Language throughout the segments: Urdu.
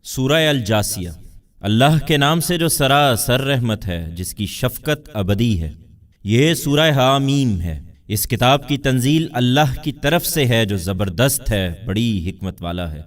سورہ الجاسیہ۔ اللہ کے نام سے جو سراسر رحمت ہے، جس کی شفقت ابدی ہے۔ یہ سورہ حامیم ہے۔ اس کتاب کی تنزیل اللہ کی طرف سے ہے جو زبردست ہے، بڑی حکمت والا ہے۔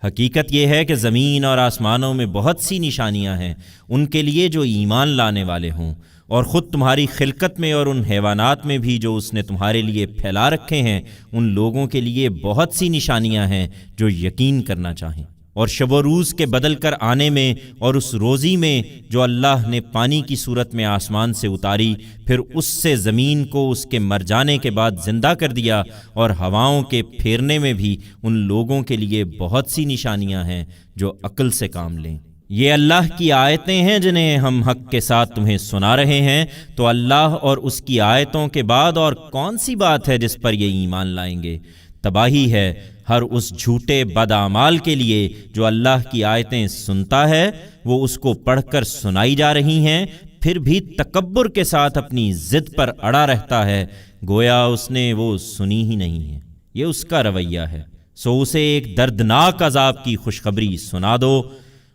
حقیقت یہ ہے کہ زمین اور آسمانوں میں بہت سی نشانیاں ہیں ان کے لیے جو ایمان لانے والے ہوں، اور خود تمہاری خلقت میں اور ان حیوانات میں بھی جو اس نے تمہارے لیے پھیلا رکھے ہیں، ان لوگوں کے لیے بہت سی نشانیاں ہیں جو یقین کرنا چاہیں۔ اور شب و روز کے بدل کر آنے میں اور اس روزی میں جو اللہ نے پانی کی صورت میں آسمان سے اتاری، پھر اس سے زمین کو اس کے مر جانے کے بعد زندہ کر دیا، اور ہواؤں کے پھیرنے میں بھی ان لوگوں کے لیے بہت سی نشانیاں ہیں جو عقل سے کام لیں۔ یہ اللہ کی آیتیں ہیں جنہیں ہم حق کے ساتھ تمہیں سنا رہے ہیں، تو اللہ اور اس کی آیتوں کے بعد اور کون سی بات ہے جس پر یہ ایمان لائیں گے؟ تباہی ہے ہر اس جھوٹے بدعمال کے لیے جو اللہ کی آیتیں سنتا ہے، وہ اس کو پڑھ کر سنائی جا رہی ہیں، پھر بھی تکبر کے ساتھ اپنی ضد پر اڑا رہتا ہے، گویا اس نے وہ سنی ہی نہیں ہے۔ یہ اس کا رویہ ہے، سو اسے ایک دردناک عذاب کی خوشخبری سنا دو۔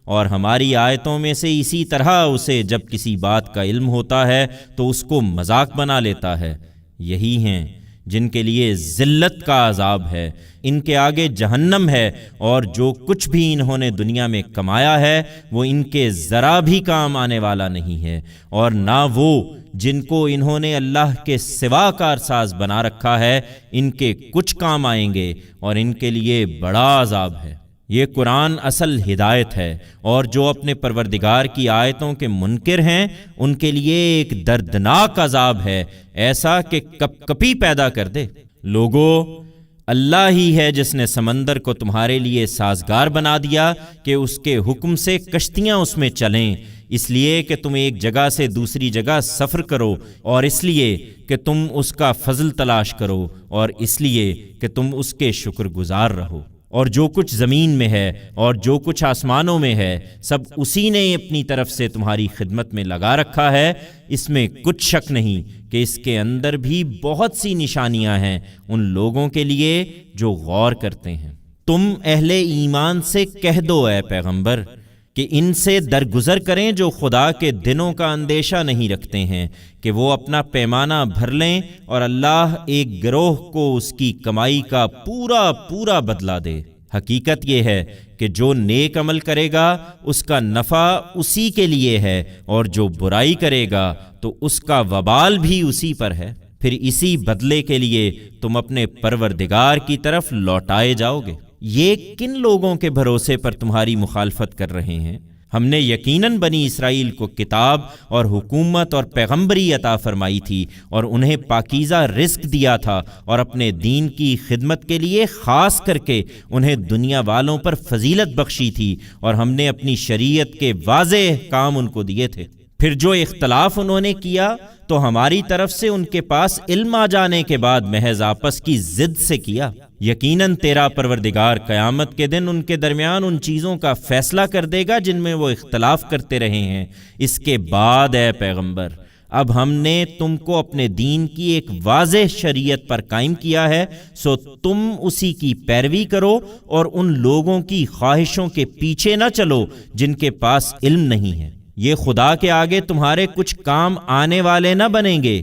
اور ہماری آیتوں میں سے اسی طرح اسے جب کسی بات کا علم ہوتا ہے تو اس کو مذاق بنا لیتا ہے۔ یہی ہیں جن کے لیے ذلت کا عذاب ہے، ان کے آگے جہنم ہے، اور جو کچھ بھی انہوں نے دنیا میں کمایا ہے وہ ان کے ذرا بھی کام آنے والا نہیں ہے، اور نہ وہ جن کو انہوں نے اللہ کے سوا کارساز بنا رکھا ہے ان کے کچھ کام آئیں گے، اور ان کے لیے بڑا عذاب ہے۔ یہ قرآن اصل ہدایت ہے، اور جو اپنے پروردگار کی آیتوں کے منکر ہیں ان کے لیے ایک دردناک عذاب ہے، ایسا کہ کپ کپی پیدا کر دے۔ لوگو، اللہ ہی ہے جس نے سمندر کو تمہارے لیے سازگار بنا دیا کہ اس کے حکم سے کشتیاں اس میں چلیں، اس لیے کہ تم ایک جگہ سے دوسری جگہ سفر کرو، اور اس لیے کہ تم اس کا فضل تلاش کرو، اور اس لیے کہ تم اس کے شکر گزار رہو۔ اور جو کچھ زمین میں ہے اور جو کچھ آسمانوں میں ہے، سب اسی نے اپنی طرف سے تمہاری خدمت میں لگا رکھا ہے۔ اس میں کچھ شک نہیں کہ اس کے اندر بھی بہت سی نشانیاں ہیں ان لوگوں کے لیے جو غور کرتے ہیں۔ تم اہل ایمان سے کہہ دو اے پیغمبر کہ ان سے درگزر کریں جو خدا کے دنوں کا اندیشہ نہیں رکھتے ہیں، کہ وہ اپنا پیمانہ بھر لیں اور اللہ ایک گروہ کو اس کی کمائی کا پورا پورا بدلہ دے۔ حقیقت یہ ہے کہ جو نیک عمل کرے گا اس کا نفع اسی کے لیے ہے، اور جو برائی کرے گا تو اس کا وبال بھی اسی پر ہے، پھر اسی بدلے کے لیے تم اپنے پروردگار کی طرف لوٹائے جاؤ گے۔ یہ کن لوگوں کے بھروسے پر تمہاری مخالفت کر رہے ہیں؟ ہم نے یقیناً بنی اسرائیل کو کتاب اور حکومت اور پیغمبری عطا فرمائی تھی، اور انہیں پاکیزہ رزق دیا تھا، اور اپنے دین کی خدمت کے لیے خاص کر کے انہیں دنیا والوں پر فضیلت بخشی تھی، اور ہم نے اپنی شریعت کے واضح احکام ان کو دیے تھے۔ پھر جو اختلاف انہوں نے کیا تو ہماری طرف سے ان کے پاس علم آ جانے کے بعد محض آپس کی ضد سے کیا۔ یقیناً تیرا پروردگار قیامت کے دن ان کے درمیان ان چیزوں کا فیصلہ کر دے گا جن میں وہ اختلاف کرتے رہے ہیں۔ اس کے بعد اے پیغمبر، اب ہم نے تم کو اپنے دین کی ایک واضح شریعت پر قائم کیا ہے، سو تم اسی کی پیروی کرو، اور ان لوگوں کی خواہشوں کے پیچھے نہ چلو جن کے پاس علم نہیں ہے۔ یہ خدا کے آگے تمہارے کچھ کام آنے والے نہ بنیں گے۔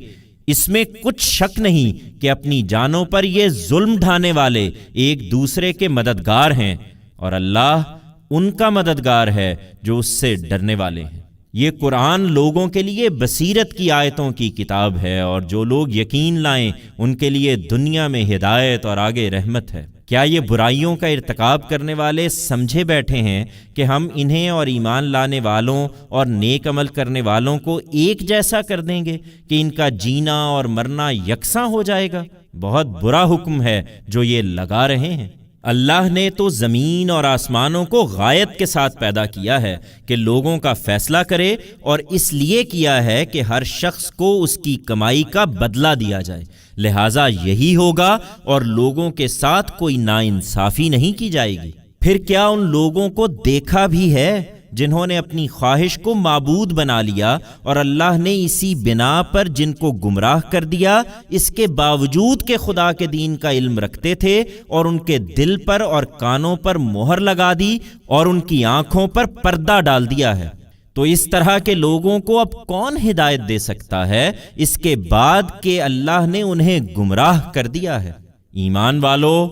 اس میں کچھ شک نہیں کہ اپنی جانوں پر یہ ظلم ڈھانے والے ایک دوسرے کے مددگار ہیں، اور اللہ ان کا مددگار ہے جو اس سے ڈرنے والے ہیں۔ یہ قرآن لوگوں کے لیے بصیرت کی آیتوں کی کتاب ہے، اور جو لوگ یقین لائیں ان کے لیے دنیا میں ہدایت اور آگے رحمت ہے۔ کیا یہ برائیوں کا ارتکاب کرنے والے سمجھے بیٹھے ہیں کہ ہم انہیں اور ایمان لانے والوں اور نیک عمل کرنے والوں کو ایک جیسا کر دیں گے کہ ان کا جینا اور مرنا یکساں ہو جائے گا؟ بہت برا حکم ہے جو یہ لگا رہے ہیں۔ اللہ نے تو زمین اور آسمانوں کو غایت کے ساتھ پیدا کیا ہے کہ لوگوں کا فیصلہ کرے، اور اس لیے کیا ہے کہ ہر شخص کو اس کی کمائی کا بدلہ دیا جائے، لہٰذا یہی ہوگا، اور لوگوں کے ساتھ کوئی ناانصافی نہیں کی جائے گی۔ پھر کیا ان لوگوں کو دیکھا بھی ہے جنہوں نے اپنی خواہش کو معبود بنا لیا، اور اللہ نے اسی بنا پر جن کو گمراہ کر دیا، اس کے باوجود کہ خدا کے دین کا علم رکھتے تھے، اور ان کے دل پر اور کانوں پر مہر لگا دی اور ان کی آنکھوں پر پردہ ڈال دیا ہے۔ تو اس طرح کے لوگوں کو اب کون ہدایت دے سکتا ہے اس کے بعد کہ اللہ نے انہیں گمراہ کر دیا ہے؟ ایمان والو،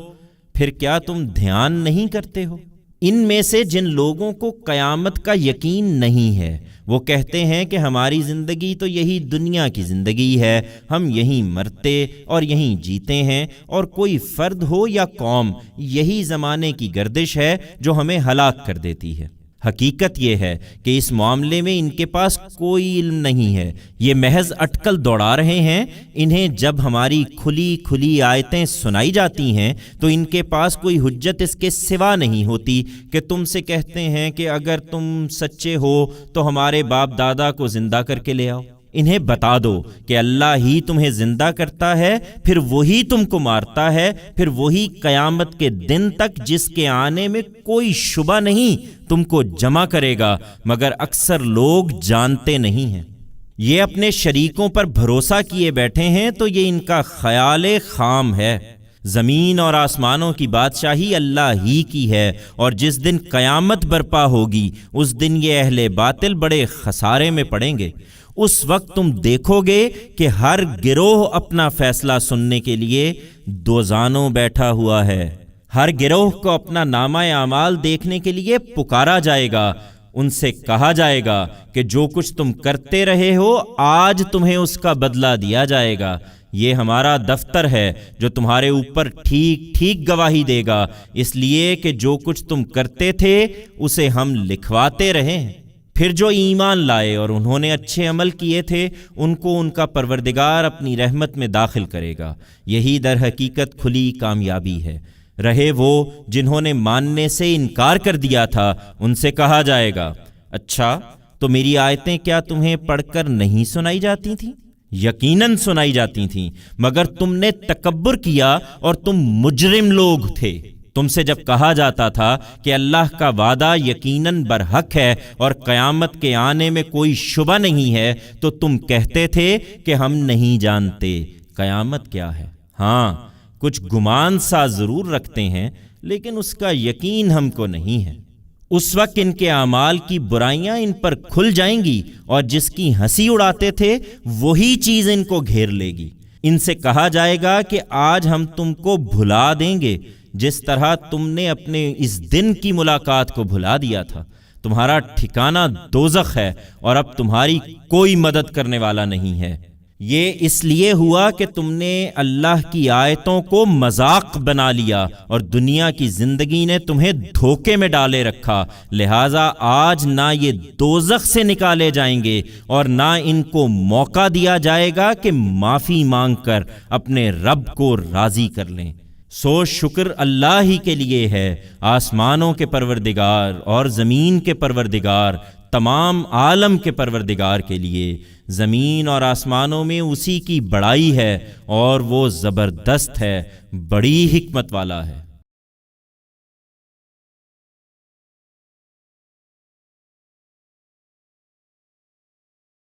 پھر کیا تم دھیان نہیں کرتے ہو؟ ان میں سے جن لوگوں کو قیامت کا یقین نہیں ہے، وہ کہتے ہیں کہ ہماری زندگی تو یہی دنیا کی زندگی ہے، ہم یہیں مرتے اور یہیں جیتے ہیں، اور کوئی فرد ہو یا قوم، یہی زمانے کی گردش ہے جو ہمیں ہلاک کر دیتی ہے۔ حقیقت یہ ہے کہ اس معاملے میں ان کے پاس کوئی علم نہیں ہے، یہ محض اٹکل دوڑا رہے ہیں۔ انہیں جب ہماری کھلی کھلی آیتیں سنائی جاتی ہیں تو ان کے پاس کوئی حجت اس کے سوا نہیں ہوتی کہ تم سے کہتے ہیں کہ اگر تم سچے ہو تو ہمارے باپ دادا کو زندہ کر کے لے آؤ۔ انہیں بتا دو کہ اللہ ہی تمہیں زندہ کرتا ہے، پھر وہی تم کو مارتا ہے، پھر وہی قیامت کے دن تک جس کے آنے میں کوئی شبہ نہیں تم کو جمع کرے گا، مگر اکثر لوگ جانتے نہیں ہیں۔ یہ اپنے شریکوں پر بھروسہ کیے بیٹھے ہیں تو یہ ان کا خیال خام ہے۔ زمین اور آسمانوں کی بادشاہی اللہ ہی کی ہے، اور جس دن قیامت برپا ہوگی اس دن یہ اہل باطل بڑے خسارے میں پڑیں گے۔ اس وقت تم دیکھو گے کہ ہر گروہ اپنا فیصلہ سننے کے لیے دوزانوں بیٹھا ہوا ہے۔ ہر گروہ کو اپنا نامہ اعمال دیکھنے کے لیے پکارا جائے گا۔ ان سے کہا جائے گا کہ جو کچھ تم کرتے رہے ہو آج تمہیں اس کا بدلہ دیا جائے گا۔ یہ ہمارا دفتر ہے جو تمہارے اوپر ٹھیک ٹھیک گواہی دے گا، اس لیے کہ جو کچھ تم کرتے تھے اسے ہم لکھواتے رہے ہیں۔ پھر جو ایمان لائے اور انہوں نے اچھے عمل کیے تھے ان کو ان کا پروردگار اپنی رحمت میں داخل کرے گا۔ یہی در حقیقت کھلی کامیابی ہے۔ رہے وہ جنہوں نے ماننے سے انکار کر دیا تھا، ان سے کہا جائے گا، اچھا تو میری آیتیں کیا تمہیں پڑھ کر نہیں سنائی جاتی تھیں؟ یقیناً سنائی جاتی تھیں، مگر تم نے تکبر کیا اور تم مجرم لوگ تھے۔ تم سے جب کہا جاتا تھا کہ اللہ کا وعدہ یقیناً برحق ہے اور قیامت کے آنے میں کوئی شبہ نہیں ہے، تو تم کہتے تھے کہ ہم نہیں جانتے قیامت کیا ہے۔ ہاں، کچھ گمان سا ضرور رکھتے ہیں، لیکن اس کا یقین ہم کو نہیں ہے۔ اس وقت ان کے اعمال کی برائیاں ان پر کھل جائیں گی، اور جس کی ہنسی اڑاتے تھے وہی چیز ان کو گھیر لے گی۔ ان سے کہا جائے گا کہ آج ہم تم کو بھلا دیں گے جس طرح تم نے اپنے اس دن کی ملاقات کو بھلا دیا تھا۔ تمہارا ٹھکانہ دوزخ ہے اور اب تمہاری کوئی مدد کرنے والا نہیں ہے۔ یہ اس لیے ہوا کہ تم نے اللہ کی آیتوں کو مذاق بنا لیا اور دنیا کی زندگی نے تمہیں دھوکے میں ڈالے رکھا، لہٰذا آج نہ یہ دوزخ سے نکالے جائیں گے اور نہ ان کو موقع دیا جائے گا کہ معافی مانگ کر اپنے رب کو راضی کر لیں۔ سو شکر اللہ ہی کے لیے ہے، آسمانوں کے پروردگار اور زمین کے پروردگار، تمام عالم کے پروردگار کے لیے۔ زمین اور آسمانوں میں اسی کی بڑائی ہے اور وہ زبردست ہے، بڑی حکمت والا ہے۔